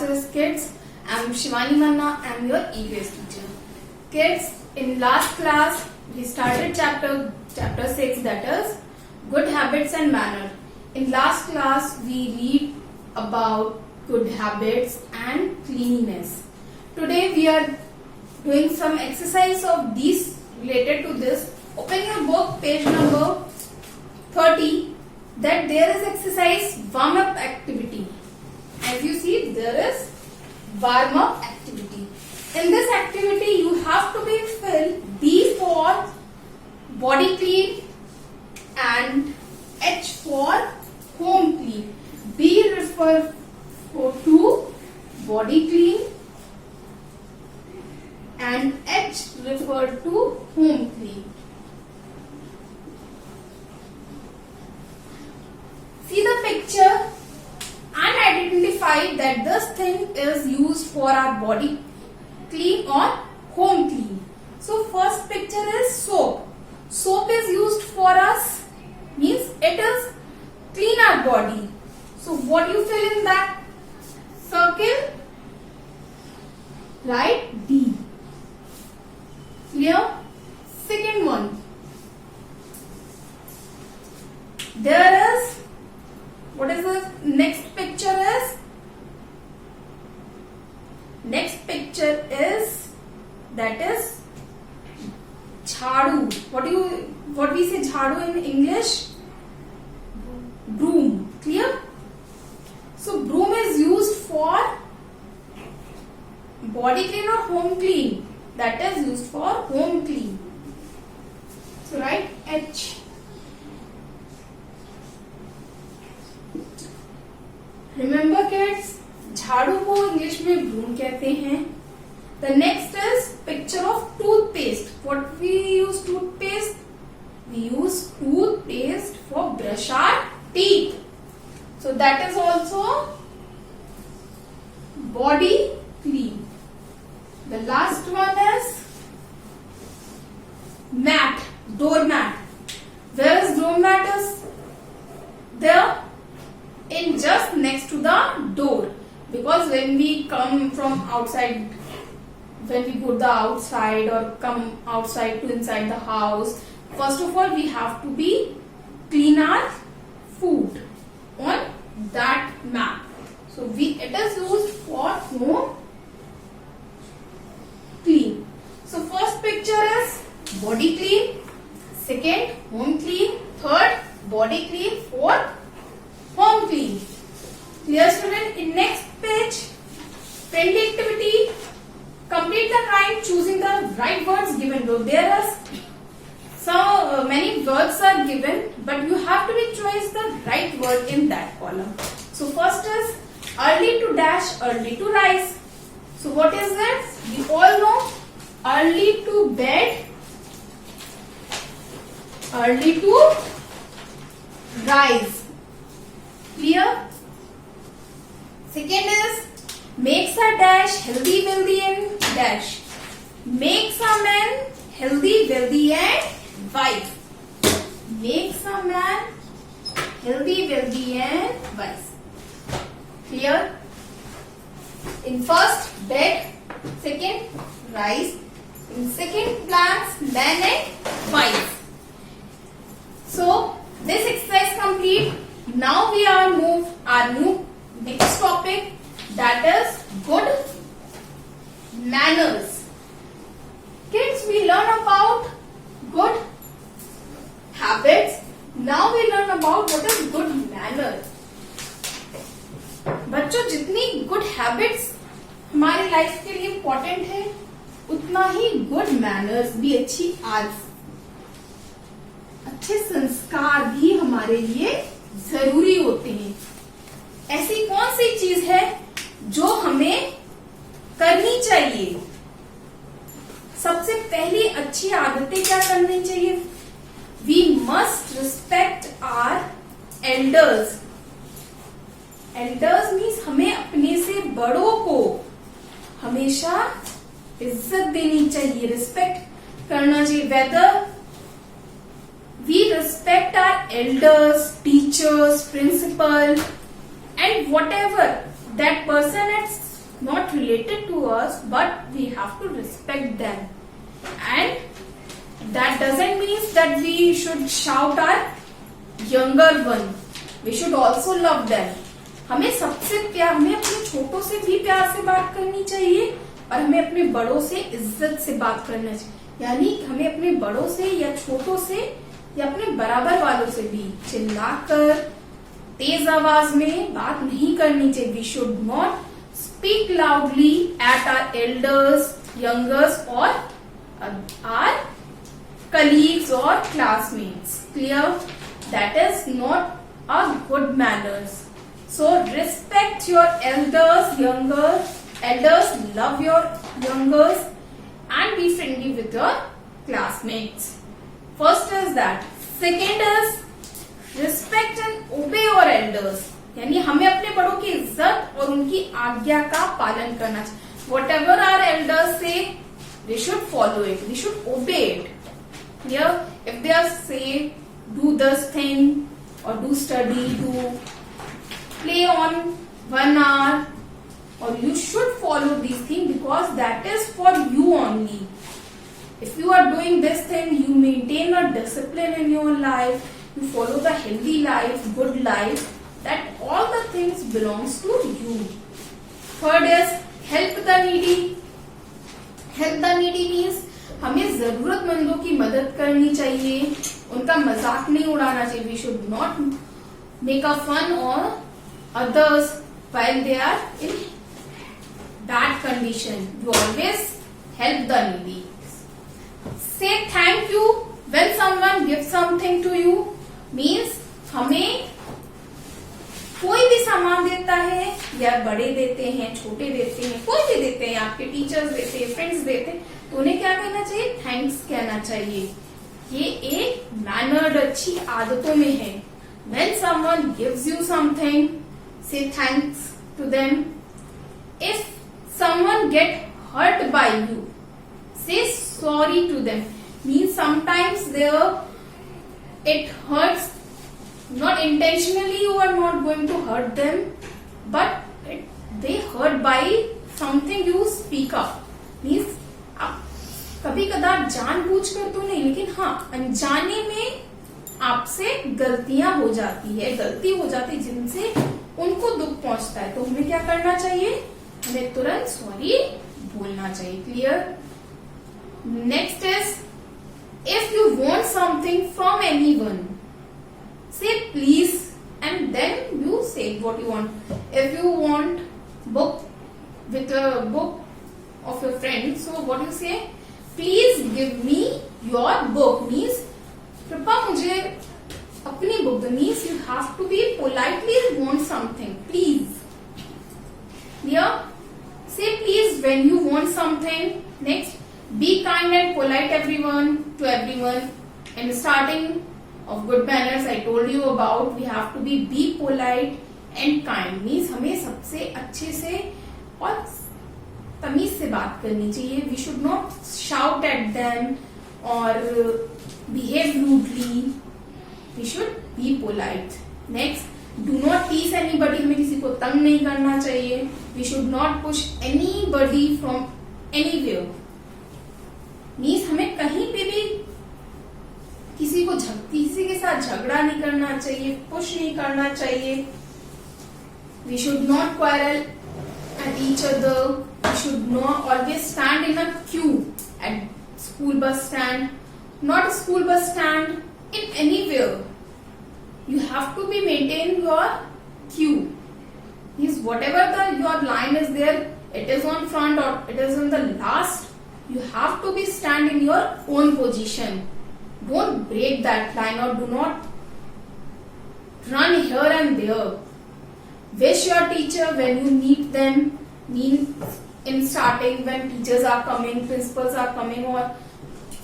classes, kids. I'm Shivani Manna. I'm your EVS teacher. Kids, in last class we started chapter 6, that is good habits and manner. In last class we read about good habits and cleanliness. Today we are doing some exercise of these related to this. Open your book, page number 30. That there is exercise warm up activity. As you see, there is warm up activity. In this activity you have to be filled B for body clean and H for home clean. B refers to body clean and H refer to home clean. See the picture and identify that this thing is used for our body clean or home clean. So first picture is soap. Soap is used for us, means it is clean our body. So what you fill in that circle? Write D. Clear? Second one. There is, what is the next picture is? Next picture is, that is jhadu. What we say jhadu in English? Broom. Clear? So broom is used for body clean or home clean? That is used for home clean. So write H. Remember kids, झाड़ू को English में broom कहते हैं. The next is picture of toothpaste. What we use toothpaste? We use toothpaste for brush our teeth. So that is also body clean. The last one is mat, doormat. Where is doormat is? There. In just next to the door, because when we come from outside, when we go the outside or come outside to inside the house, first of all we have to be clean our food on that mat. So it is used for home clean. So first picture is body clean, second home clean, third body clean, fourth home clean. Clear student? In next page, friendly activity. Complete the rhyme choosing the right words given below. There are so many words are given, but you have to be choose the right word in that column. So first is early to dash, early to rise. So what is that? We all know early to bed, early to rise. Clear? Second is makes a dash healthy, wealthy and dash. Makes a man healthy, wealthy and wise. Makes a man healthy, wealthy and wise. Clear? In first bed, second rise, in second plants man and wise. So this exercise complete. Now we are move our new next topic, that is good manners. Kids, we learn about good habits. Now we learn about what is good manner. बच्चों, जितनी good habits हमारी life के लिए important है, उतना ही good manners भी, अच्छे संस्कार भी हमारे लिए जरूरी होते हैं. ऐसी कौन सी चीज है जो हमें करनी चाहिए? सबसे पहली अच्छी आदतें क्या करनी चाहिए? We must respect our elders. Elders means हमें अपने से बड़ों को हमेशा इज्जत देनी चाहिए, रिस्पेक्ट करना चाहिए. Whether we respect our elders, teachers, principal and whatever that person has not related to us, but we have to respect them. And that doesn't mean that we should shout our younger one. We should also love them. हमें सबसे प्यार, हमें अपने छोटों से भी प्यार से बात करनी चाहिए और हमें अपने बड़ों से इज्जत से बात करना चाहिए. यानी हमें अपने बड़ों से या छोटों से या अपने बराबर वालों से भी चिल्लाकर तेज आवाज में बात नहीं करनी चाहिए. We should not speak loudly at our elders, youngers और our colleagues or classmates. Clear? That is not a good manners. So respect your elders, love your youngers and be friendly with your classmates. First is that. Second is respect and obey your elders. यानी हमें अपने बड़ों की इज्जत और उनकी आज्ञा का पालन करना चाहिए. Whatever our elders say, we should follow it. We should obey it. Here, if they are say do this thing or do study, do play on 1 hour, or you should follow these things because that is for you only. If you are doing this thing, you maintain a discipline in your life, you follow the healthy life, good life, that all the things belongs to you. Third is help the needy. Help the needy means हमें जरूरतमंदों की मदद करनी चाहिए, उनका मजाक नहीं उड़ाना चाहिए. We should not make a fun और others while they are in bad condition. You always help the needy. Say thank you when someone gives something to you. Means हमें कोई भी सामान देता है, या बड़े देते हैं, छोटे देते हैं, कोई भी देते हैं, आपके टीचर्स देते हैं, फ्रेंड्स देते हैं, तो उन्हें क्या कहना चाहिए? थैंक्स कहना चाहिए. ये एक मैनर्ड अच्छी आदतों में है. When someone gives you something, say thanks to them. If someone get hurt by you, say sorry to them. Means sometimes it hurts. Not intentionally, you are not going to hurt them, but they hurt by something you speak up. Means कभी कदार जानबूझकर तो नहीं, लेकिन हाँ अनजाने में आपसे गलतियां हो जाती है, गलती हो जाती है जिनसे उनको दुख पहुंचता है. तो हमें क्या करना चाहिए? हमें तुरंत सॉरी बोलना चाहिए. Clear? Next is if you want something from anyone, say please and then you say what you want. If you want book with a book of your friend, so what you say? Please give me your book. Means कृपा मुझे अपनी book दो. Means you have to be politely want something. Please. Yeah. Say please when you want something. Next, be kind and polite to everyone. And starting of good manners I told you about, we have to be polite and kind. Means हमें सबसे अच्छे से और तमीज से बात करनी चाहिए. We should not shout at them or behave rudely. We should be polite. Next, do not tease anybody. हमें किसी को तंग नहीं करना चाहिए. We should not push anybody from anywhere. Means हमें कहीं पे भी किसी के साथ झगड़ा नहीं करना चाहिए, पुश नहीं करना चाहिए. We should not quarrel at each other. We should not always stand in a queue at school bus stand, not school bus stand, in anywhere. You have to be maintain your queue. Means whatever your line is there, it is on front or it is on the last. You have to be stand in your own position. Don't break that line or do not run here and there. Wish your teacher when you meet them. Means in starting when teachers are coming, principals are coming, or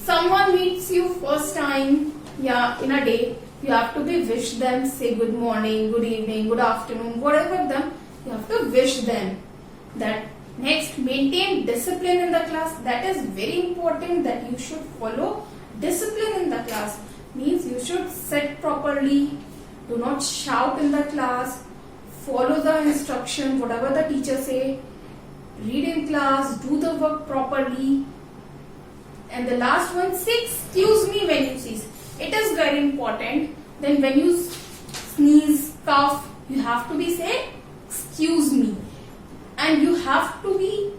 someone meets you first time, in a day, you have to be wish them, say good morning, good evening, good afternoon, whatever them, you have to wish them. That next, maintain discipline in the class. That is very important that you should follow discipline in the class. Means you should sit properly, do not shout in the class, follow the instruction, whatever the teacher say. read in class, do the work properly. And the last one, say excuse me when you sneeze. It is very important. Then when you sneeze, cough, you have to be say excuse me. And you have to be,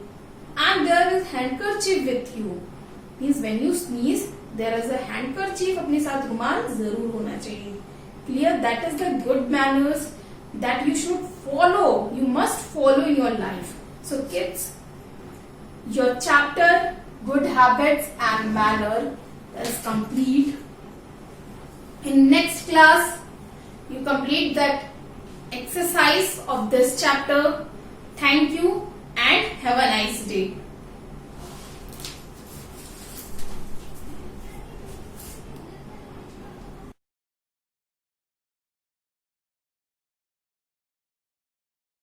and there is handkerchief with you. Means when you sneeze, there is a handkerchief अपने साथ रुमाल जरूर होना चाहिए. Clear? That is the good manners that you should follow. You must follow in your life. So kids, your chapter Good Habits and Manner is complete. In next class, you complete that exercise of this chapter. Thank you and have a nice day.